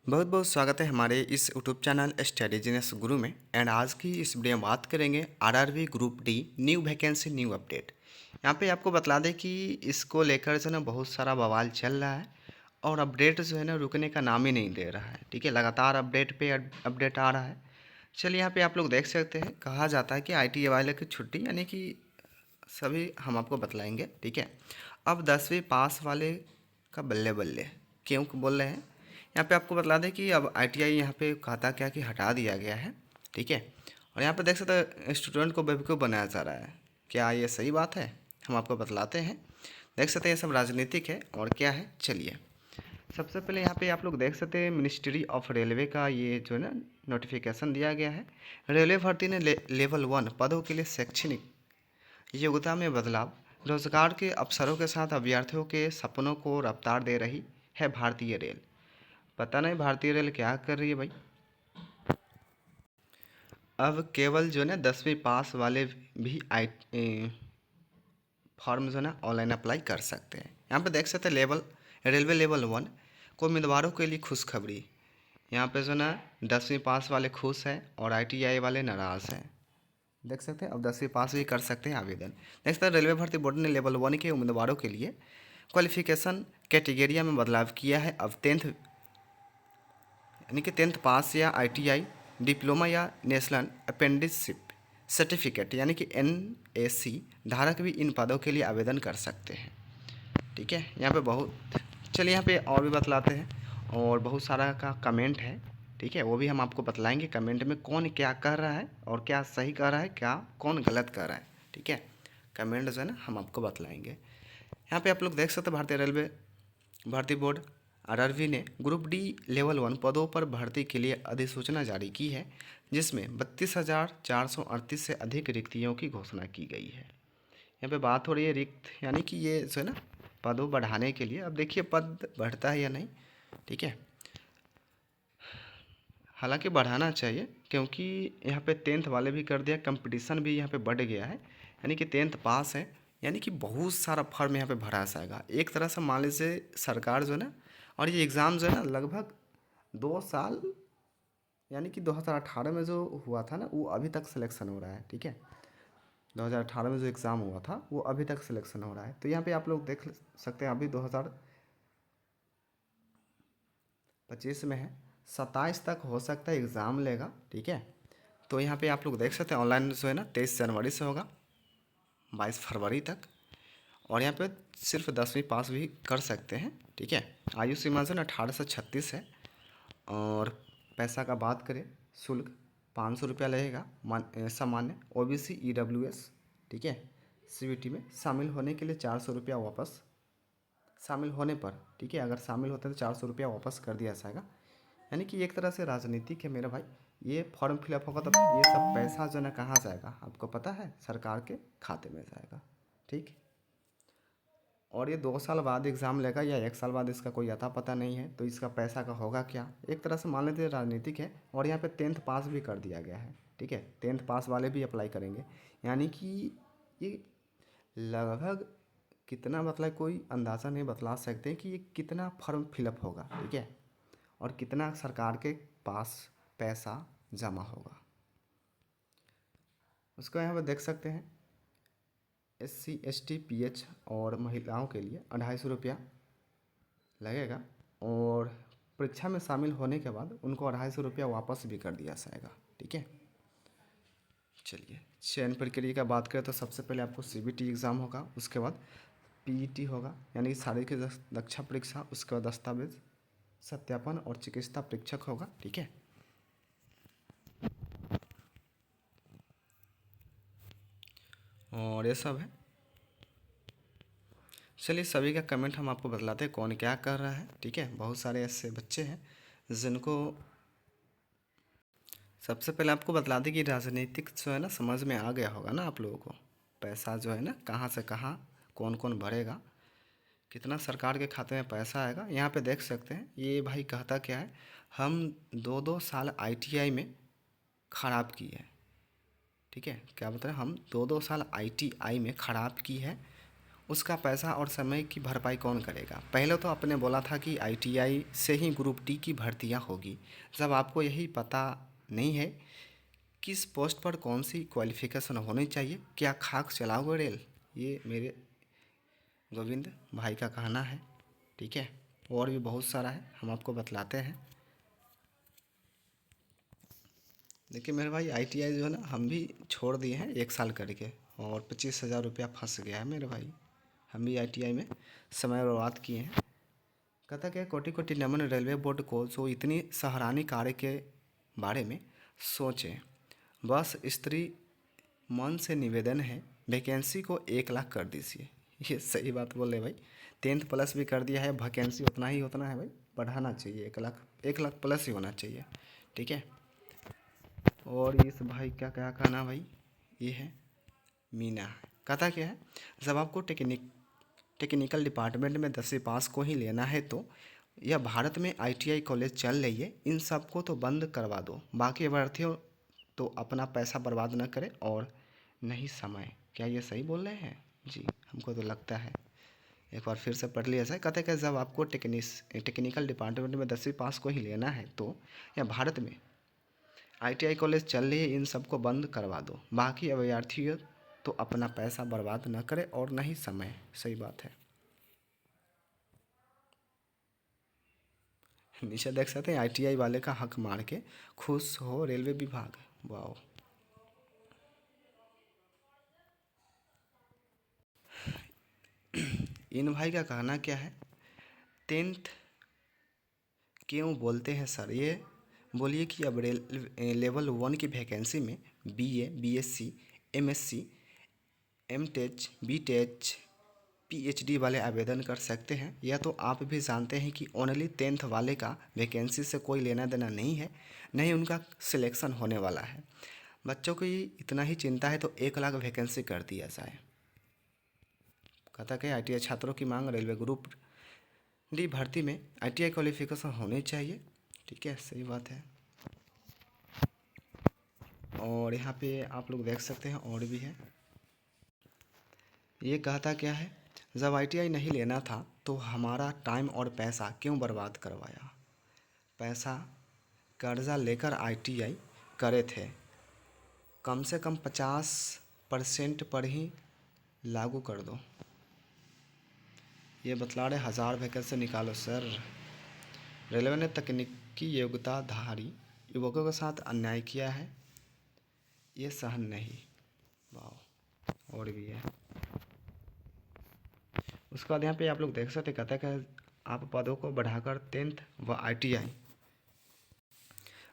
बहुत बहुत स्वागत है हमारे इस यूट्यूब चैनल स्टडी जीनियस गुरु में। एंड आज की इस वीडियो में बात करेंगे RRB group D new vacancy new update. यहाँ पे आपको बतला दें कि इसको लेकर जो है ना बहुत सारा बवाल चल रहा है और अपडेट जो है ना रुकने का नाम ही नहीं दे रहा है। ठीक है, लगातार अपडेट पे अपडेट आ रहा है। चलिए यहाँ पे आप लोग देख सकते हैं, कहा जाता है कि आई वाले की छुट्टी यानी कि सभी हम आपको बतलाएंगे। ठीक है, अब 10वीं पास वाले का बल्ले बल्ले क्यों बोल रहे हैं, यहाँ पे आपको बतला दें कि अब आईटीआई यहाँ पे कहता क्या कि हटा दिया गया है। ठीक है, और यहाँ पे देख सकते हैं स्टूडेंट को बेवकूफ़ बनाया जा रहा है। क्या ये सही बात है? हम आपको बतलाते हैं। देख सकते हैं ये सब राजनीतिक है और क्या है, चलिए सबसे पहले यहाँ पे आप लोग देख सकते हैं मिनिस्ट्री ऑफ रेलवे का ये जो है ना नोटिफिकेशन दिया गया है। रेलवे भर्ती ने लेवल 1 पदों के लिए शैक्षणिक योग्यता में बदलाव, रोजगार के अवसरों के साथ अभ्यर्थियों के सपनों को रफ्तार दे रही है भारतीय रेल। पता नहीं भारतीय रेल क्या कर रही है भाई। अब केवल जो है ना 10वीं पास वाले भी आई फॉर्म जो है ना ऑनलाइन अप्लाई कर सकते हैं। यहाँ पे देख सकते हैं रेलवे लेवल 1 को उम्मीदवारों के लिए खुशखबरी। यहाँ पे जो है ना 10वीं पास वाले खुश हैं और आईटीआई वाले नाराज़ हैं। देख सकते हैं अब 10वीं पास भी कर सकते हैं आवेदन। देख सकते हैं रेलवे भर्ती बोर्ड ने लेवल 1 के उम्मीदवारों के लिए क्वालिफिकेशन कैटेगरिया में बदलाव किया है। अब 10th यानी कि 10th पास या आईटीआई डिप्लोमा या नेशनल अप्रेंटिसशिप सर्टिफिकेट यानी कि NAC धारक भी इन पदों के लिए आवेदन कर सकते हैं। ठीक है, यहाँ पे चलिए यहाँ पे और भी बतलाते हैं और बहुत सारा का कमेंट है। ठीक है, वो भी हम आपको बतलाएंगे कमेंट में कौन क्या कह रहा है और क्या सही कह रहा है, क्या कौन गलत कह रहा है। ठीक है, कमेंट जो है ना हम आपको बतलाएंगे। यहाँ पे आप लोग देख सकते हैं भारतीय रेलवे भर्ती बोर्ड आरआरबी ने ग्रुप डी लेवल 1 पदों पर भर्ती के लिए अधिसूचना जारी की है, जिसमें 32,438 से अधिक रिक्तियों की घोषणा की गई है। यहाँ पे बात हो रही है रिक्त यानी कि ये जो है ना पदों बढ़ाने के लिए। अब देखिए पद बढ़ता है या नहीं। ठीक है, हालांकि बढ़ाना चाहिए क्योंकि यहाँ पे 10th वाले भी कर दिया, कंपटीशन भी यहाँ पे बढ़ गया है। यानी कि 10th पास है यानी कि बहुत सारा फॉर्म यहाँ पे भरा जाएगा। एक तरह से मान लीजिए सरकार जो है ना, और ये एग्ज़ाम जो है ना लगभग 2 साल यानी कि 2018 में जो हुआ था ना वो अभी तक सिलेक्शन हो रहा है। ठीक है, 2018 में जो एग्ज़ाम हुआ था वो अभी तक सिलेक्शन हो रहा है। तो यहाँ पे आप लोग देख सकते हैं अभी 2025 में है, 27 तक हो सकता है एग्ज़ाम लेगा। ठीक है, तो यहाँ पे आप लोग देख सकते हैं ऑनलाइन जो है ना 23 जनवरी से होगा 22 फरवरी तक। और यहाँ पे सिर्फ 10वीं पास भी कर सकते हैं। ठीक है, आयु सीमा जो है ना 18 से 36 है। और पैसा का बात करें, शुल्क 500 रुपया लगेगा सामान्य OBC EWS। ठीक है, CBT में शामिल होने के लिए 400 रुपया वापस शामिल होने पर। ठीक है, अगर शामिल होते हैं तो 400 रुपया वापस कर दिया जाएगा। यानी कि एक तरह से राजनीतिक है मेरा भाई। ये फॉर्म फिलअप होगा तो ये सब पैसा जो है ना कहाँ जाएगा आपको पता है, सरकार के खाते में जाएगा। ठीक, और ये 2 साल बाद एग्ज़ाम लेगा या 1 साल बाद इसका कोई अता पता नहीं है, तो इसका पैसा का होगा क्या। एक तरह से मान लेते हैं राजनीतिक है। और यहाँ पे 10th पास भी कर दिया गया है। ठीक है, 10th पास वाले भी अप्लाई करेंगे। यानी कि ये लगभग कितना मतलब कोई अंदाज़ा नहीं बतला सकते कि ये कितना फॉर्म फिलअप होगा। ठीक है, और कितना सरकार के पास पैसा जमा होगा उसको यहाँ पर देख सकते हैं। SC ST PH और महिलाओं के लिए 250 रुपया लगेगा और परीक्षा में शामिल होने के बाद उनको 250 रुपया वापस भी कर दिया जाएगा। ठीक है, चलिए चयन प्रक्रिया का बात करें तो सबसे पहले आपको CBT एग्ज़ाम होगा, उसके बाद PET होगा यानी शारीरिक दक्षता परीक्षा, उसके बाद दस्तावेज सत्यापन और चिकित्सा परीक्षक होगा। ठीक है, और ये सब है। चलिए सभी का कमेंट हम आपको बतलाते हैं कौन क्या कर रहा है। ठीक है, बहुत सारे ऐसे बच्चे हैं जिनको सबसे पहले आपको बतला दें कि राजनीतिक जो है ना समझ में आ गया होगा ना आप लोगों को। पैसा जो है ना कहाँ से कहाँ कौन कौन भरेगा, कितना सरकार के खाते में पैसा आएगा। यहाँ पे देख सकते हैं ये भाई कहता क्या है, हम 2-2 साल ITI में ख़राब की है। ठीक है, क्या बता रहे हैं, हम 2-2 साल ITI में ख़राब की है, उसका पैसा और समय की भरपाई कौन करेगा? पहले तो आपने बोला था कि आईटीआई से ही ग्रुप डी की भर्तियां होगी। जब आपको यही पता नहीं है किस पोस्ट पर कौन सी क्वालिफिकेशन होनी चाहिए, क्या खाक चलाओगे रेल? ये मेरे गोविंद भाई का कहना है। ठीक है, और भी बहुत सारा है, हम आपको बतलाते हैं। देखिए मेरे भाई, आईटीआई जो है ना, हम भी छोड़ दिए हैं 1 साल करके, और 25,000 रुपया फंस गया है मेरे भाई। हम भी आईटीआई में समय बर्बाद किए हैं। कहता क्या, कोटि कोटि नमन रेलवे बोर्ड को जो इतनी सराहनीय कार्य के बारे में सोचें। बस स्त्री मन से निवेदन है, वैकेंसी को 1 लाख कर दीजिए। ये सही बात बोले भाई, 10th प्लस भी कर दिया है, वैकेंसी उतना ही उतना है भाई, बढ़ाना चाहिए। 1 लाख, 1 लाख प्लस ही होना चाहिए। ठीक है। और इस भाई का क्या कहना भाई, ये है मीना। कहता क्या है, जब आपको टेक्निकल डिपार्टमेंट में 10वीं पास को ही लेना है तो यह भारत में आईटीआई कॉलेज चल रही है, इन सब को तो बंद करवा दो। बाकी अभ्यर्थियों तो अपना पैसा बर्बाद न करें और नहीं समय। क्या ये सही बोल रहे हैं? जी, हमको तो लगता है। एक बार फिर से पढ़ लिया जाए। कहते हैं जब आपको टेक्निकल डिपार्टमेंट में 10वीं पास को ही लेना है तो यह भारत में आईटीआई कॉलेज चल रही है, इन सबको बंद करवा दो। बाकी अभ्यर्थियों तो अपना पैसा बर्बाद न करें और न ही समय। सही बात है। नीचे देख सकते हैं, आईटीआई वाले का हक मार के खुश हो रेलवे विभाग। वाह। इन भाई का कहना क्या है, 10th क्यों बोलते हैं सर? ये बोलिए कि अब लेवल 1 की वैकेंसी में बीए, बीएससी, एमएससी, एमटेच, बीटेच, पीएचडी वाले आवेदन कर सकते हैं। यह तो आप भी जानते हैं कि ओनली 10th वाले का वैकेंसी से कोई लेना देना नहीं है, नहीं उनका सिलेक्शन होने वाला है। बच्चों को इतना ही चिंता है तो 1 लाख वैकेंसी कर दिया जाए। कहता कि आईटीआई छात्रों की मांग, रेलवे ग्रुप डी भर्ती में आईटीआई क्वालिफिकेशन होनी चाहिए। ठीक है, सही बात है। और यहाँ पे आप लोग देख सकते हैं और भी है। ये कहता क्या है, जब आईटीआई नहीं लेना था तो हमारा टाइम और पैसा क्यों बर्बाद करवाया? पैसा कर्जा लेकर आईटीआई करे थे, कम से कम 50% पर ही लागू कर दो। ये बतला रहे 1000 वैकेंसी निकालो सर। रेलवे ने तकनीकी योग्यताधारी युवकों के साथ अन्याय किया है, ये सहन नहीं। वाह। और भी है। उसके बाद यहाँ पे आप लोग देख सकते, कहता है कि आप पदों को बढ़ाकर 10th व आईटीआई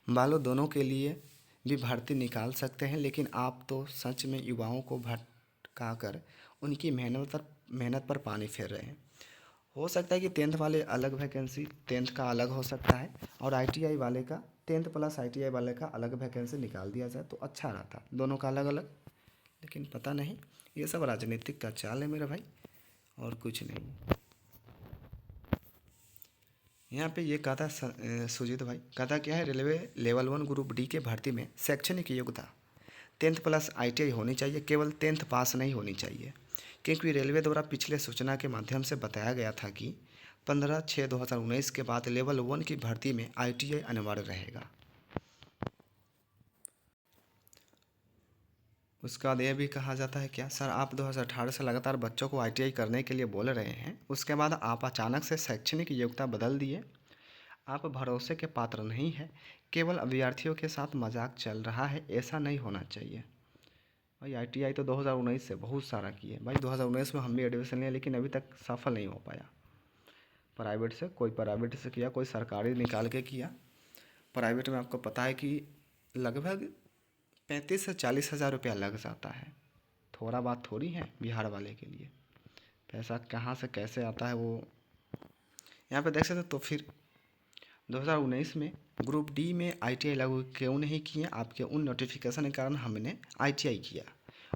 वालों दोनों के लिए भी भर्ती निकाल सकते हैं, लेकिन आप तो सच में युवाओं को भटकाकर उनकी मेहनत पर पानी फेर रहे हैं। हो सकता है कि 10th वाले अलग वैकेंसी, 10th का अलग हो सकता है, और आईटीआई वाले का 10th प्लस आईटीआई वाले का अलग वैकेंसी निकाल दिया जाए तो अच्छा रहता, दोनों का अलग अलग। लेकिन पता नहीं, ये सब राजनीतिक का चाल है मेरे भाई, और कुछ नहीं। यहाँ पे ये कहता सुजीत भाई, कहता क्या है, रेलवे लेवल 1 ग्रुप डी के भर्ती में शैक्षणिक योग्यता 10th प्लस आईटीआई होनी चाहिए, केवल 10th पास नहीं होनी चाहिए। क्योंकि रेलवे द्वारा पिछले सूचना के माध्यम से बताया गया था कि 15/6/2019 के बाद लेवल 1 की भर्ती में आईटीआई अनिवार्य रहेगा। उसका बाद यह भी कहा जाता है क्या सर, आप 2018 से लगातार बच्चों को आईटीआई करने के लिए बोल रहे हैं, उसके बाद आप अचानक से शैक्षणिक योग्यता बदल दिए। आप भरोसे के पात्र नहीं हैं, केवल अभ्यर्थियों के साथ मजाक चल रहा है, ऐसा नहीं होना चाहिए। भाई आईटीआई तो 2019 से बहुत सारा किए भाई, 2019 में हम भी एडमिशन लिया, लेकिन अभी तक सफल नहीं हो पाया। प्राइवेट से, कोई प्राइवेट से किया, कोई सरकारी निकाल के किया। प्राइवेट में आपको पता है कि लगभग 35 से 40 हज़ार रुपया लग जाता है। थोड़ा बात थोड़ी है बिहार वाले के लिए। पैसा कहाँ से कैसे आता है वो यहाँ पे देख सकते। तो फिर 2019 में ग्रुप डी में आईटीआई लागू क्यों नहीं किए? आपके उन नोटिफिकेशन के कारण हमने आईटीआई किया,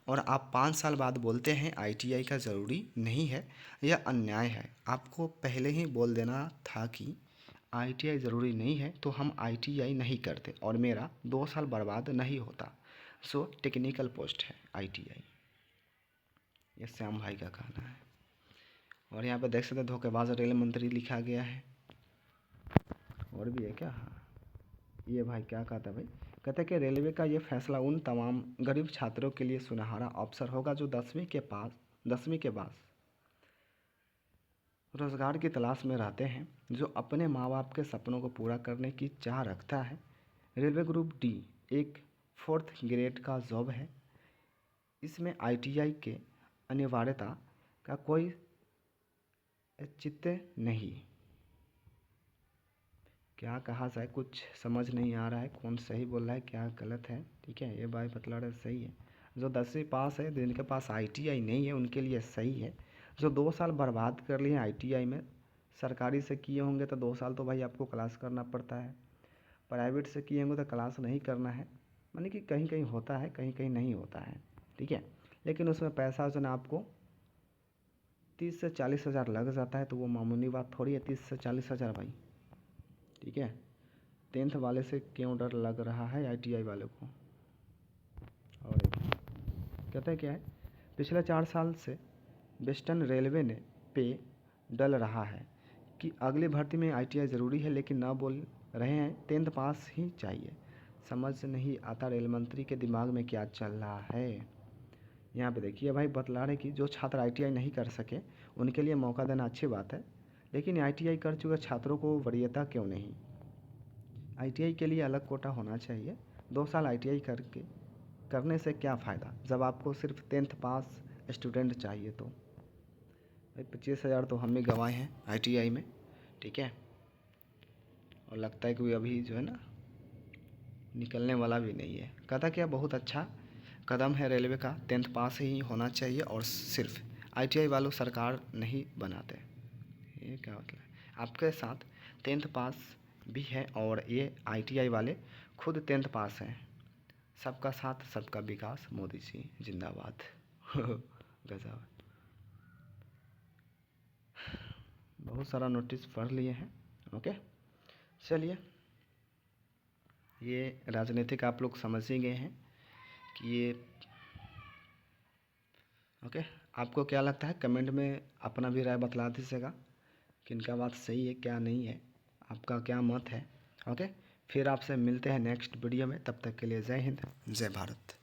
और आप 5 साल बाद बोलते हैं आईटीआई का ज़रूरी नहीं है। यह अन्याय है। आपको पहले ही बोल देना था कि आईटीआई ज़रूरी नहीं है तो हम आईटीआई नहीं करते और मेरा 2 साल बर्बाद नहीं होता। सो टेक्निकल पोस्ट है आईटीआई। ये श्याम भाई का कहना है। और यहाँ पे देख सकते हैं धोखेबाज रेल मंत्री लिखा गया है। और भी है क्या? हाँ, ये भाई क्या कहता है भाई, कहते हैं कि रेलवे का ये फैसला उन तमाम गरीब छात्रों के लिए सुनहरा अवसर होगा जो 10वीं के बाद रोज़गार की तलाश में रहते हैं, जो अपने माँ बाप के सपनों को पूरा करने की चाह रखता है। रेलवे ग्रुप डी एक 4th ग्रेड का जॉब है। इसमें ITI के अनिवार्यता का कोई औचित्य नहीं। क्या कहा जाए, कुछ समझ नहीं आ रहा है, कौन सही बोल रहा है क्या गलत है। ठीक है, ये भाई बतला रहे सही है। जो 10वीं पास है, जिनके पास ITI नहीं है, उनके लिए सही है। जो 2 साल बर्बाद कर लिए ITI में, सरकारी से किए होंगे तो 2 साल तो भाई आपको क्लास करना पड़ता है, प्राइवेट से किए होंगे तो क्लास नहीं करना है। माने कि कहीं कहीं होता है, कहीं कहीं नहीं होता है। ठीक है, लेकिन उसमें पैसा जो ना आपको 30 से 40 हज़ार लग जाता है, तो वो मामूली बात थोड़ी है 30 से 40 हज़ार भाई। ठीक है, 10th वाले से क्यों डर लग रहा है ITI वाले को। और कहते हैं क्या है, पिछले 4 साल से वेस्टर्न रेलवे ने पे डल रहा है कि अगली भर्ती में ITI ज़रूरी है, लेकिन ना बोल रहे हैं 10th पास ही चाहिए। समझ नहीं आता रेल मंत्री के दिमाग में क्या चल रहा है। यहाँ पे देखिए भाई बतला रहे कि जो छात्र ITI नहीं कर सके उनके लिए मौका देना अच्छी बात है, लेकिन ITI कर चुके छात्रों को वरीयता क्यों नहीं। ITI के लिए अलग कोटा होना चाहिए। 2 साल ITI करने से क्या फ़ायदा जब आपको सिर्फ 10th पास स्टूडेंट चाहिए। तो भाई 25 हज़ार तो हम भी गंवाए हैं ITI में। ठीक है, और लगता है कि अभी जो है ना निकलने वाला भी नहीं है। कहता क्या बहुत अच्छा कदम है रेलवे का, 10th पास ही होना चाहिए और सिर्फ ITI वालों सरकार नहीं बनाते। ये क्या मतलब है, आपके साथ 10th पास भी है और ये ITI वाले खुद 10th पास हैं। सबका साथ सबका विकास, मोदी जी जिंदाबाद। गजब, बहुत सारा नोटिस पढ़ लिए हैं। ओके, चलिए, ये राजनीतिक आप लोग समझ ही गए हैं कि ये। ओके, आपको क्या लगता है कमेंट में अपना भी राय बतला दीजिएगा, किनका बात सही है क्या नहीं है, आपका क्या मत है। ओके, फिर आपसे मिलते हैं नेक्स्ट वीडियो में, तब तक के लिए जय हिंद जय भारत।